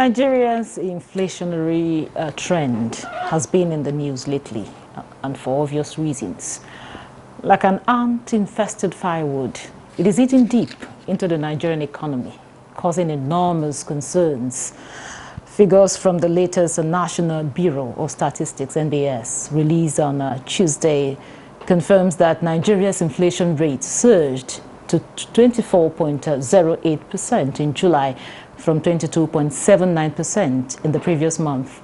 Nigeria's inflationary trend has been in the news lately, and for obvious reasons. Like an ant-infested firewood, it is eating deep into the Nigerian economy, causing enormous concerns. Figures from the latest National Bureau of Statistics, NBS, released on Tuesday, confirms that Nigeria's inflation rate surged to 24.08% in July from 22.79% in the previous month.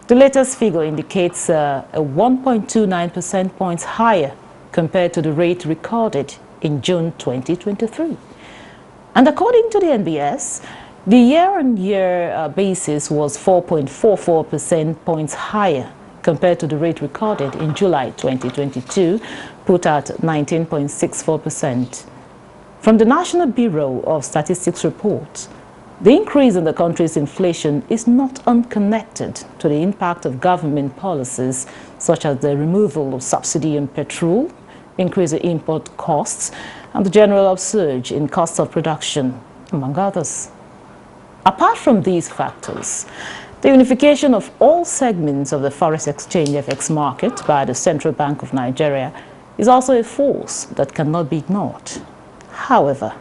The latest figure indicates a 1.29 percentage points higher compared to the rate recorded in June 2023. And according to the NBS, the year-on-year basis was 4.44 percentage points higher compared to the rate recorded in July 2022, put at 19.64%. From the National Bureau of Statistics report, the increase in the country's inflation is not unconnected to the impact of government policies such as the removal of subsidy on petrol, increase in import costs, and the general upsurge in cost of production, among others. Apart from these factors, the unification of all segments of the forex exchange FX market by the Central Bank of Nigeria is also a force that cannot be ignored. However,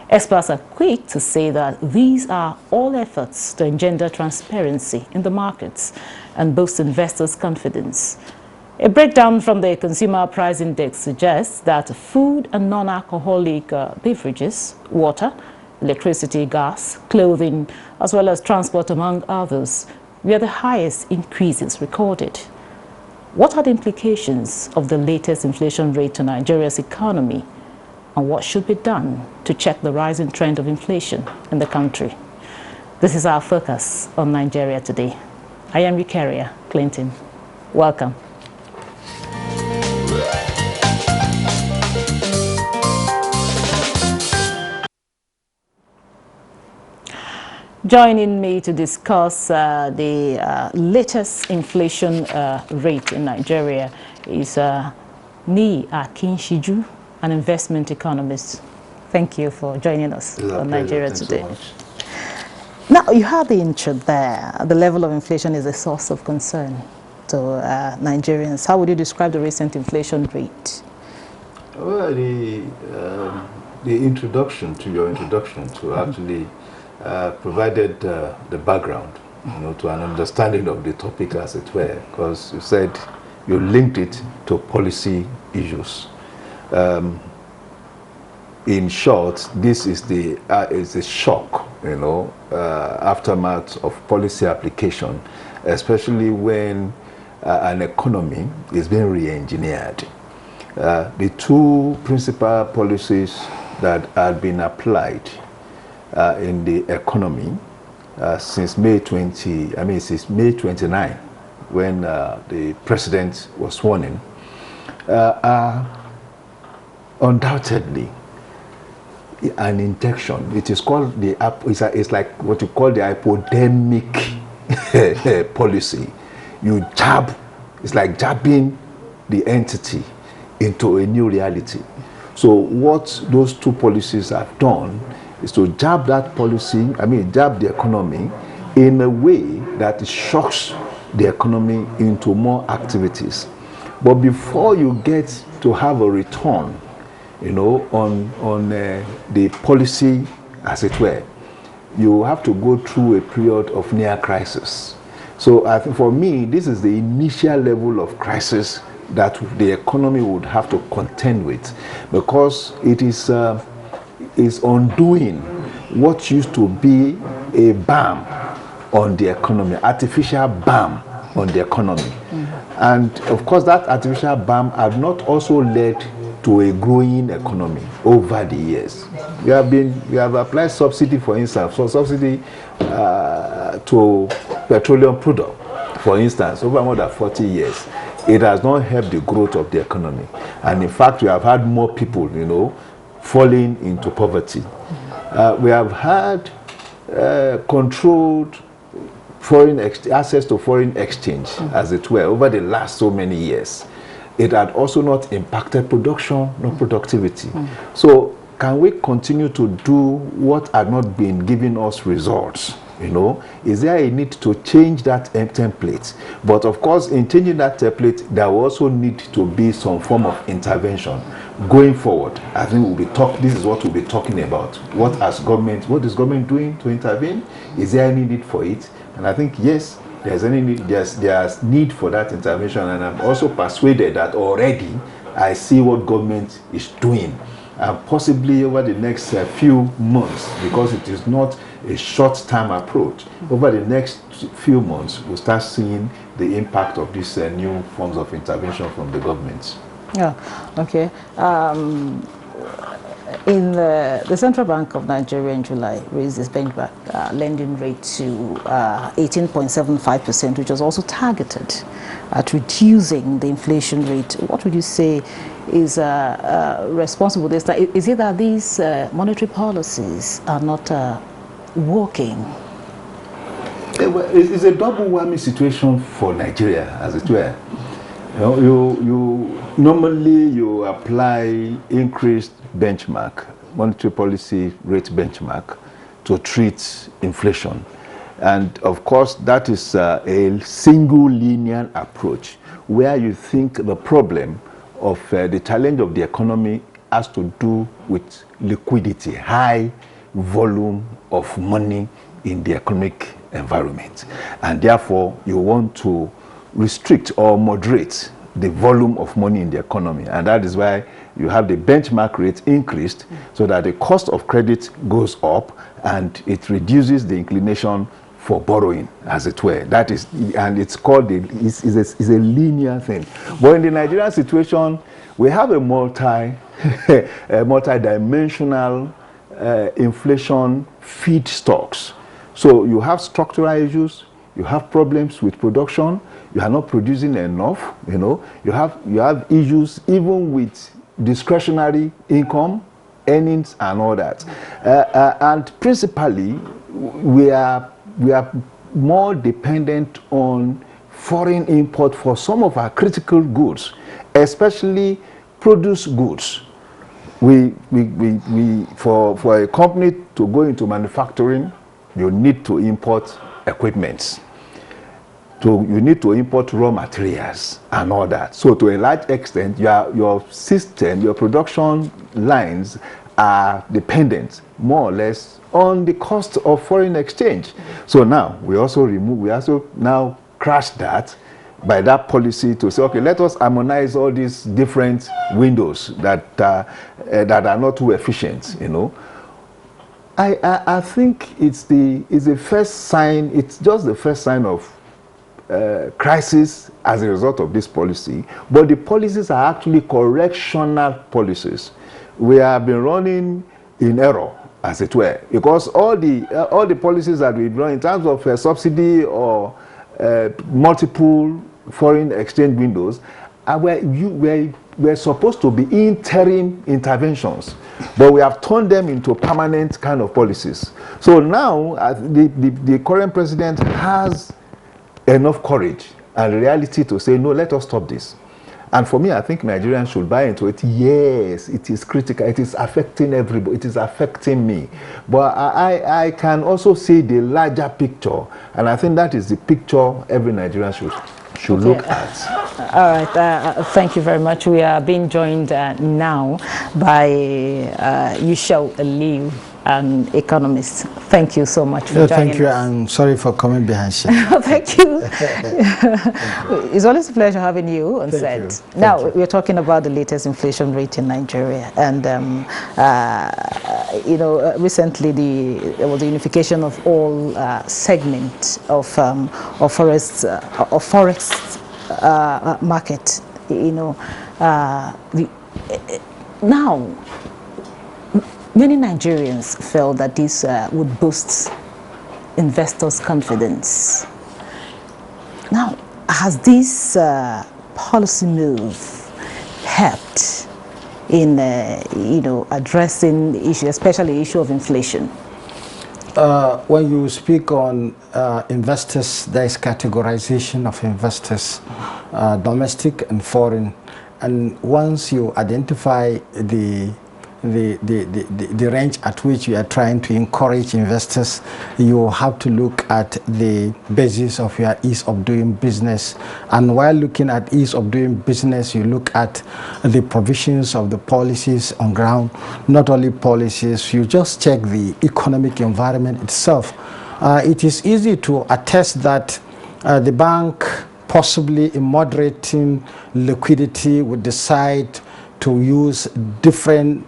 experts are quick to say that these are all efforts to engender transparency in the markets and boost investors' confidence. A breakdown from the Consumer Price Index suggests that food and non-alcoholic beverages, water, electricity, gas, clothing, as well as transport, among others, were the highest increases recorded. What are the implications of the latest inflation rate to Nigeria's economy? And what should be done to check the rising trend of inflation in the country? This is our focus on Nigeria Today. I am Eucharia Clinton. Welcome. Joining me to discuss the latest inflation rate in Nigeria is Ni Akinshiju, an investment economist. Thank you for joining us on Nigeria Today. So now, you had the intro there. The level of inflation is a source of concern to Nigerians. How would you describe the recent inflation rate? Well, the introduction to your introduction to actually provided the background, to an understanding of the topic, as it were, because you said you linked it to policy issues. In short, this is the shock, aftermath of policy application, especially when an economy is being re-engineered. The two principal policies that had been applied in the economy since May 29, when the president was sworn in, are undoubtedly an injection. It is called it's like what you call the hypodermic policy. You jab, it's like jabbing the entity into a new reality. So what those two policies have done is to jab that policy, jab the economy in a way that shocks the economy into more activities. But before you get to have a return, on the policy, as it were, you have to go through a period of near crisis. So I think for me, this is the initial level of crisis that the economy would have to contend with, because it is undoing what used to be a balm on the economy, artificial balm on the economy. And of course, that artificial balm had not also led to a growing economy over the years. We have applied subsidy, for instance, subsidy to petroleum product, for instance, over more than 40 years. It has not helped the growth of the economy. And in fact, we have had more people, falling into poverty. We have had controlled access to foreign exchange, as it were, over the last so many years. It had also not impacted production nor productivity. So can we continue to do what had not been giving us results? You know, is there a need to change that template? But of course, in changing that template, there will also need to be some form of intervention going forward. I think this is what we'll be talking about. What is government doing to intervene? Is there any need for it? And I think yes, there's need for that intervention, and I'm also persuaded that already I see what government is doing, and possibly over the next few months, because it is not a short-term approach. Over the next few months, we'll start seeing the impact of these new forms of intervention from the government. Yeah, okay. In the Central Bank of Nigeria in July raised its benchmark lending rate to 18.75%, which was also targeted at reducing the inflation rate. What would you say is responsible for this? Is it that these monetary policies are not working? It's a double whammy situation for Nigeria, as it were. You normally apply increased benchmark, monetary policy rate benchmark, to treat inflation, and of course that is a single linear approach where you think the problem of the challenge of the economy has to do with liquidity, high volume of money in the economic environment, and therefore you want to restrict or moderate the volume of money in the economy, and that is why you have the benchmark rate increased so that the cost of credit goes up and it reduces the inclination for borrowing, as it were. That is, and it's called it's a linear thing. But in the Nigerian situation, we have a multi-dimensional inflation feedstocks. So you have structural issues, you have problems with production, you are not producing enough, you have issues even with discretionary income, earnings and all that. And principally, we are more dependent on foreign import for some of our critical goods, especially produce goods. For a company to go into manufacturing, you need to import equipment. So you need to import raw materials and all that. So to a large extent, your system, your production lines are dependent more or less on the cost of foreign exchange. So now we also now crash that by that policy to say, okay, let us harmonize all these different windows that are not too efficient, I think it's the first sign. It's just the first sign of crisis as a result of this policy, but the policies are actually correctional policies. We have been running in error, as it were, because all the policies that we run in terms of subsidy or multiple foreign exchange windows were supposed to be interim interventions, but we have turned them into permanent kind of policies. So now the current president has enough courage and reality to say, no, let us stop this. And for me, I think Nigerians should buy into it. Yes, it is critical. It is affecting everybody. It is affecting me. But I can also see the larger picture. And I think that is the picture every Nigerian should look at. All right. Thank you very much. We are being joined now by Yushel Aliu, an economist. Thank you so much for joining thank you, us. and sorry for coming behind you. Thank you. It's always a pleasure having you on set. Now, we're talking about the latest inflation rate in Nigeria, and recently there was the unification of all segments of forex market. Now, many Nigerians felt that this would boost investors' confidence. Now, has this policy move helped in addressing the issue, especially the issue of inflation? When you speak on investors, there is categorization of investors, domestic and foreign. And once you identify the the range at which you are trying to encourage investors, you have to look at the basis of your ease of doing business. And while looking at ease of doing business, you look at the provisions of the policies on ground. Not only policies, you just check the economic environment itself. It is easy to attest that the bank, possibly in moderating liquidity, would decide to use different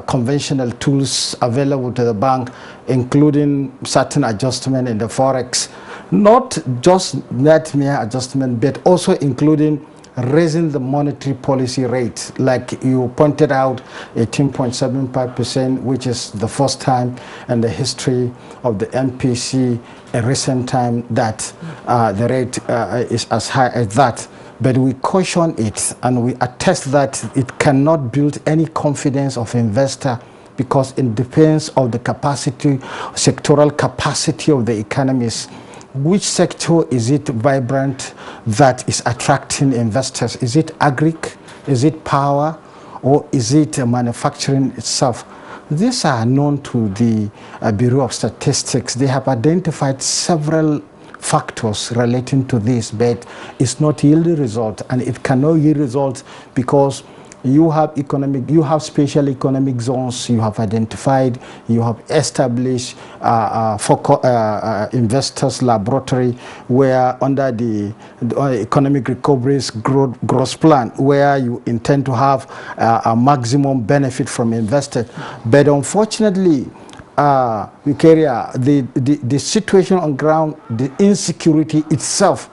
conventional tools available to the bank, including certain adjustment in the forex. Not just net mere adjustment, but also including raising the monetary policy rate. Like you pointed out, 18.75%, which is the first time in the history of the MPC, a recent time that the rate is as high as that. But we caution it and we attest that it cannot build any confidence of investor, because it depends on the capacity, sectoral capacity of the economies. Which sector is it vibrant that is attracting investors? Is it agric? Is it power? Or is it manufacturing itself? These are known to the Bureau of Statistics. They have identified several factors relating to this, but it's not yielding result, and it cannot yield results because you have special economic zones you have identified, you have established investors laboratory where under the economic recovery's growth plan, where you intend to have a maximum benefit from investors. But unfortunately, the situation on ground, the insecurity itself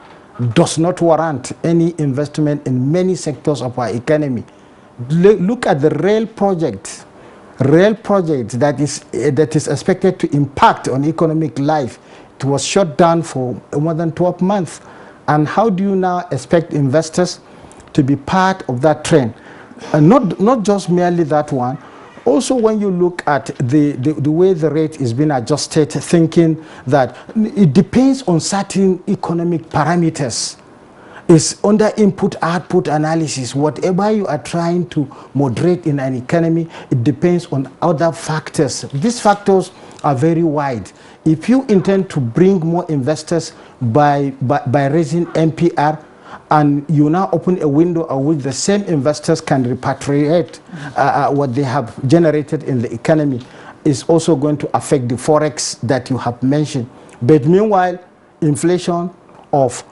does not warrant any investment in many sectors of our economy. Look at the rail project that is expected to impact on economic life. It was shut down for more than 12 months. And how do you now expect investors to be part of that trend? And not just merely that one. Also, when you look at the way the rate is being adjusted, thinking that it depends on certain economic parameters. It's under input-output analysis. Whatever you are trying to moderate in an economy, it depends on other factors. These factors are very wide. If you intend to bring more investors by raising MPR, and you now open a window at which the same investors can repatriate what they have generated in the economy, is also going to affect the forex that you have mentioned. But meanwhile, inflation of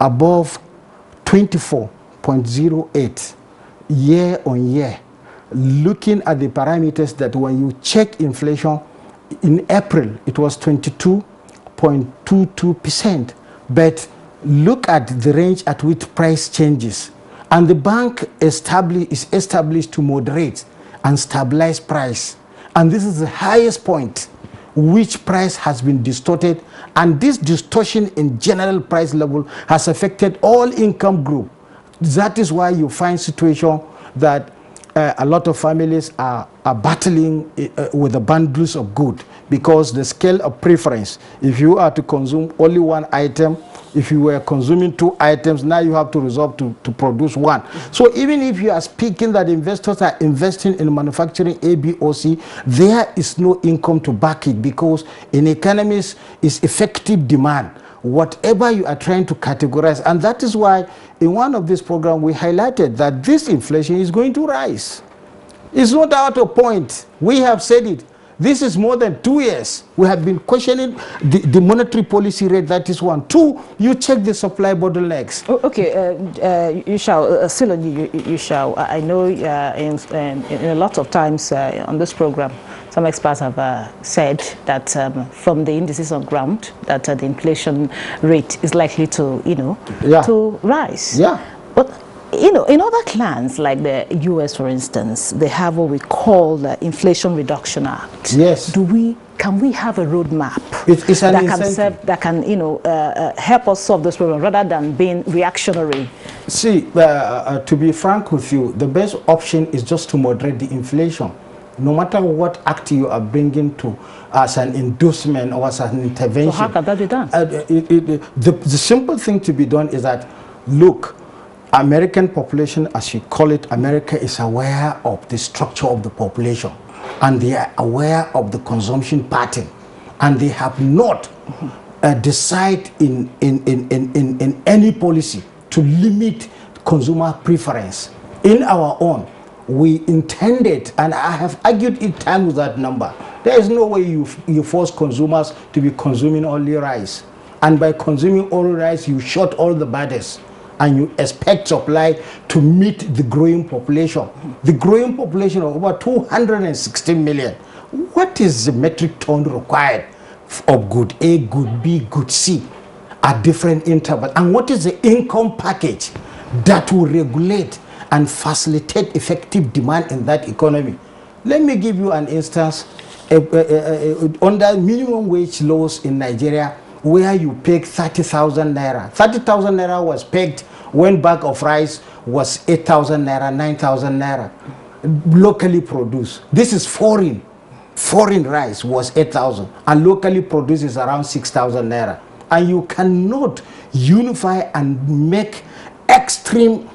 above 24.08 year on year, looking at the parameters that when you check inflation in April, it was 22.22%. But look at the range at which price changes. And the bank is established to moderate and stabilize price. And this is the highest point which price has been distorted, and this distortion in general price level has affected all income group. That is why you find situation that a lot of families are battling with the bundles of good, because the scale of preference, if you are to consume only one item, if you were consuming 2 items, now you have to resolve to produce 1. So even if you are speaking that investors are investing in manufacturing A, B, or C, there is no income to back it, because in economies is effective demand. Whatever you are trying to categorize, and that is why in one of these programs we highlighted that this inflation is going to rise. It's not out of point. We have said it. This is more than 2 years. We have been questioning the monetary policy rate. That is one. 2, you check the supply bottlenecks. Oh, okay, you shall, still on you shall. I know in a lot of times on this program, some experts have said that from the indices on ground, that the inflation rate is likely to, to rise. Yeah. But in other clans, like the US, for instance, they have what we call the Inflation Reduction Act. Yes. Can we have a roadmap it's an incentive that can help us solve this problem rather than being reactionary? See, to be frank with you, the best option is just to moderate the inflation. No matter what act you are bringing to as an inducement or as an intervention. So how can that be done? The simple thing to be done is that, look, American population, as you call it, America is aware of the structure of the population, and they are aware of the consumption pattern, and they have not decided in any policy to limit consumer preference. In our own, we intended, and I have argued in time with that number, there is no way you force consumers to be consuming only rice. And by consuming only rice, you short all the borders, and you expect supply to meet the growing population. The growing population of over 216 million. What is the metric ton required of good A, good B, good C at different intervals? And what is the income package that will regulate and facilitate effective demand in that economy? Let me give you an instance. Under minimum wage laws in Nigeria, where you peg 30,000 naira. 30,000 naira was pegged when bag of rice was 8,000 naira, 9,000 naira, locally produced. This is foreign. Foreign rice was 8,000, and locally produced is around 6,000 naira. And you cannot unify and make extreme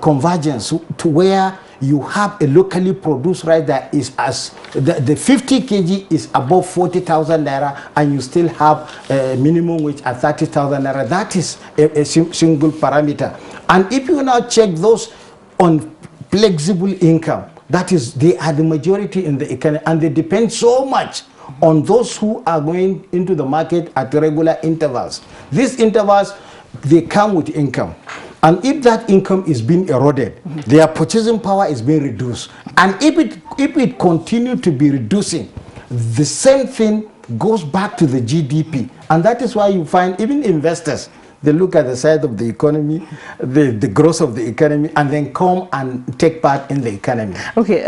convergence to where you have a locally produced rice that is as the 50 kg is above 40,000 naira, and you still have a minimum wage at 30,000 naira. That is a single parameter. And if you now check those on flexible income, that is, they are the majority in the economy, and they depend so much on those who are going into the market at regular intervals. These intervals, they come with income. And if that income is being eroded, their purchasing power is being reduced. And if it continues to be reducing, the same thing goes back to the GDP. And that is why you find even investors, they look at the side of the economy, the growth of the economy, and then come and take part in the economy. Okay,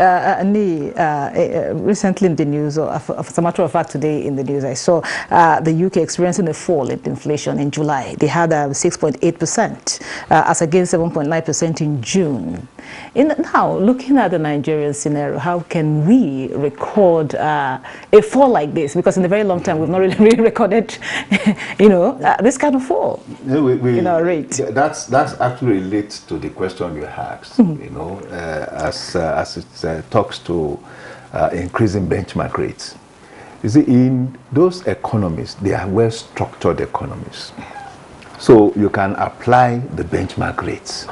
recently in the news, or as a matter of fact today in the news, I saw the UK experiencing a fall in inflation in July. They had 6.8% as against 7.9% in June. Now, looking at the Nigerian scenario, how can we record a fall like this? Because in a very long time, we've not really recorded, this kind of fall. In our rate. That's actually relates to the question you asked. As it talks to increasing benchmark rates. You see, in those economies, they are well-structured economies, so you can apply the benchmark rates.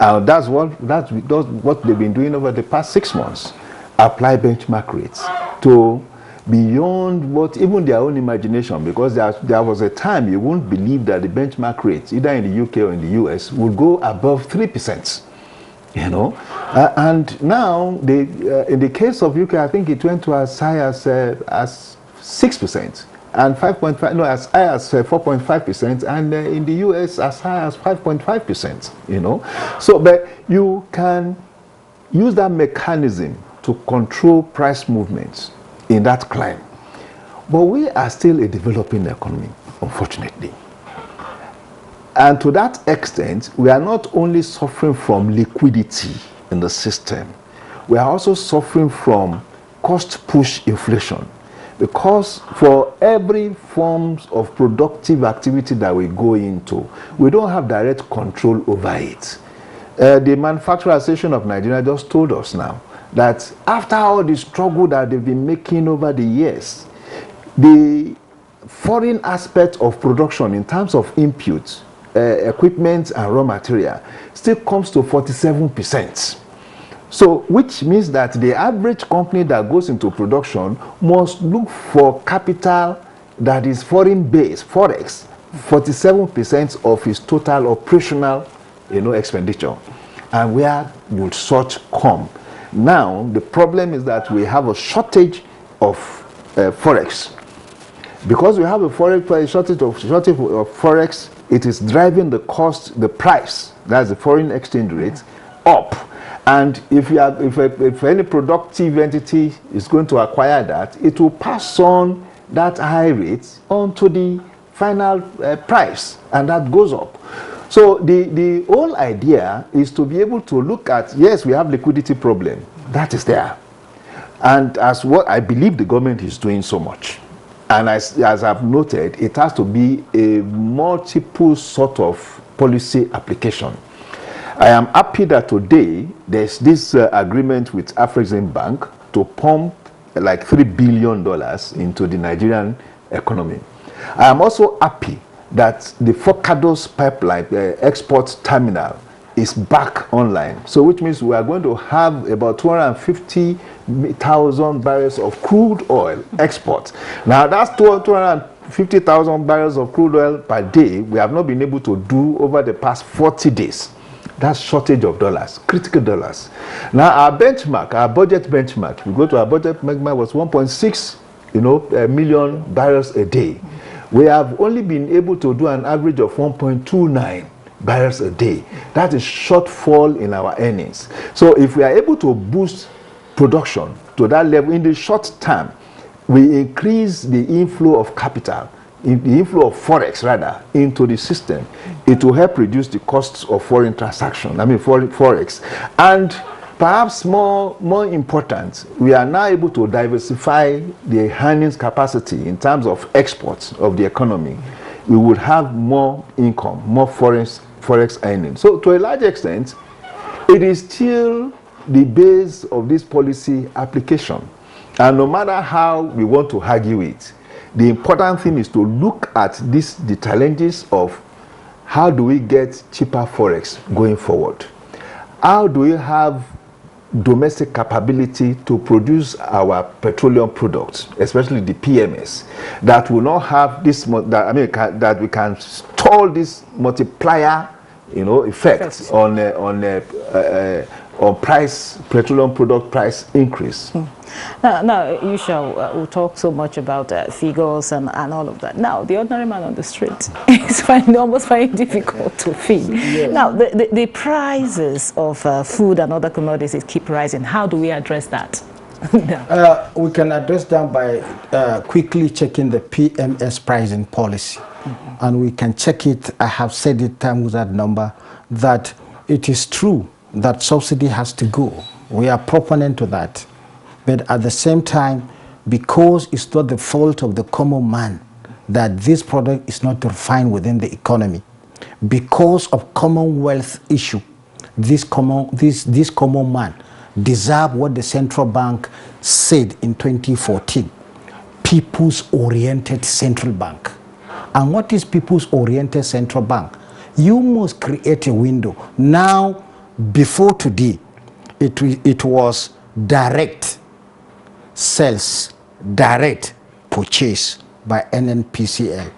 That's what they've been doing over the past 6 months. Apply benchmark rates to beyond what even their own imagination, because there was a time you wouldn't believe that the benchmark rates, either in the UK or in the US, would go above 3%. And now in the case of UK, I think it went to as high as 6%, and 5.5, no, as high as 4.5%, and in the US as high as 5.5%. So, but you can use that mechanism to control price movements in that climate. But we are still a developing economy, unfortunately. And to that extent, we are not only suffering from liquidity in the system, we are also suffering from cost push inflation. Because for every form of productive activity that we go into, we don't have direct control over it. The Manufacturing Association of Nigeria just told us now that after all the struggle that they've been making over the years, the foreign aspect of production in terms of inputs, equipment and raw material still comes to 47%. So, which means that the average company that goes into production must look for capital that is foreign based, forex, 47% of its total operational, expenditure. And where would such come? Now, the problem is that we have a shortage of forex. Because we have a shortage of forex, it is driving the cost, the price, that's the foreign exchange rate, up. And if any productive entity is going to acquire that, it will pass on that high rate onto the final price, and that goes up. So the whole idea is to be able to look at, yes, we have liquidity problem, that is there. And as what I believe the government is doing so much. And as I've noted, it has to be a multiple sort of policy application. I am happy that today there's this agreement with Afrexim Bank to pump like $3 billion into the Nigerian economy. I am also happy that the Forcados pipeline export terminal is back online. So which means we are going to have about 250,000 barrels of crude oil export. Now that's 250,000 barrels of crude oil per day we have not been able to do over the past 40 days. That's shortage of dollars, critical dollars. Now our benchmark, our budget benchmark, we go to our budget benchmark was 1.6 million barrels a day. We have only been able to do an average of 1.29 barrels a day. That is shortfall in our earnings. So if we are able to boost production to that level in the short term, we increase the inflow of capital, the inflow of forex rather, into the system. It will help reduce the costs of foreign transaction, forex. And perhaps more important, we are now able to diversify the earnings capacity in terms of exports of the economy. We would have more income, more forex earnings. So to a large extent, it is still the base of this policy application. And no matter how we want to argue it, the important thing is to look at the challenges of how do we get cheaper forex going forward? How do we have domestic capability to produce our petroleum products, especially the PMS, that will not have this, that we can stall this multiplier, effects on petroleum product price increase. Now you shall we'll talk so much about figures and all of that. Now the ordinary man on the street is almost very difficult to feed. Yes. Now the prices of food and other commodities keep rising. How do we address that? We can address that by quickly checking the PMS pricing policy. And we can check it. I have said it time with that number, that it is true that subsidy has to go. We are proponent to that. But at the same time, because it's not the fault of the common man that this product is not refined within the economy, because of commonwealth issue, this common man deserve what the central bank said in 2014, people's oriented central bank. And what is people's oriented central bank? You must create a window. Now, before today, it was direct sales, direct purchase by NNPCL.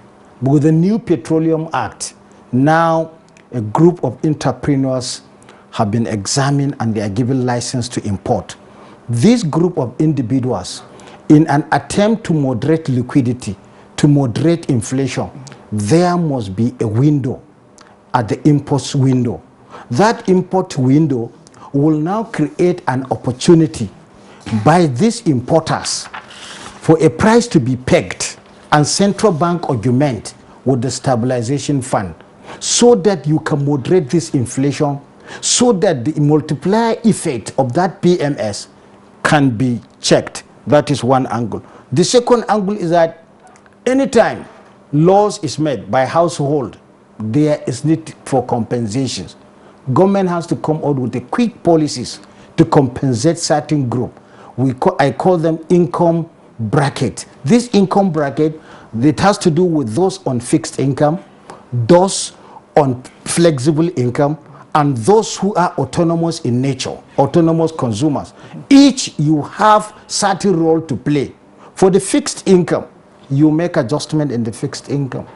But with the new Petroleum Act, now a group of entrepreneurs have been examined and they are given license to import. This group of individuals, in an attempt to moderate liquidity, to moderate inflation, there must be a window at the import window. That import window will now create an opportunity by these importers for a price to be pegged and central bank augment with the stabilization fund so that you can moderate this inflation, so that the multiplier effect of that PMS can be checked. That is one angle. The second angle is that anytime laws is made by household, there is need for compensations. Government has to come out with the quick policies to compensate certain group. I call them income bracket. This income bracket, it has to do with those on fixed income, those on flexible income, and those who are autonomous in nature, autonomous consumers. Each you have certain role to play. For the fixed income, you make adjustment in the fixed income.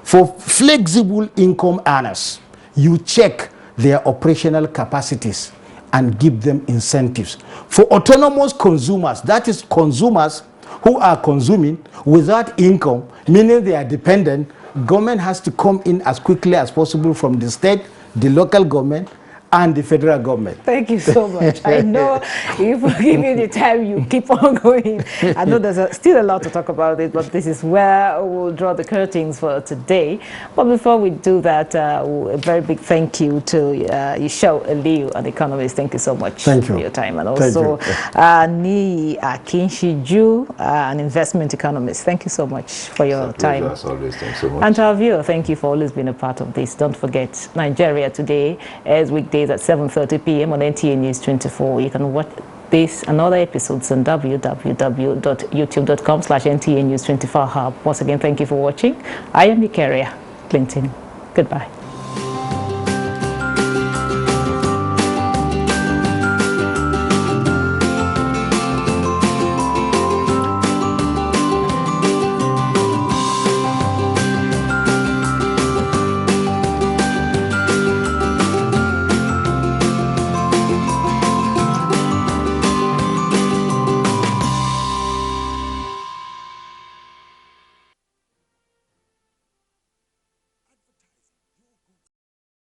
For flexible income earners, you check their operational capacities and give them incentives. For autonomous consumers, that is consumers who are consuming without income, meaning they are dependent, government has to come in as quickly as possible from the state, the local government, and the federal government. Thank you so much. I know if you give me the time, you keep on going. I know there's still a lot to talk about it, but this is where we'll draw the curtains for today. But before we do that, a very big thank you to Yishao Aliyu, an economist. Thank you so much for your time. And also Ni Akinshiju, an investment economist. Thank you so much for your time. As always, thanks so much. And to our viewer, thank you for always being a part of this. Don't forget, Nigeria Today is weekday Saturdays at 7:30 p.m. on NTA News 24. You can watch this and other episodes on www.youtube.com/NTA News 24 Hub. Once again, thank you for watching. I am Ikaria Clinton. Goodbye.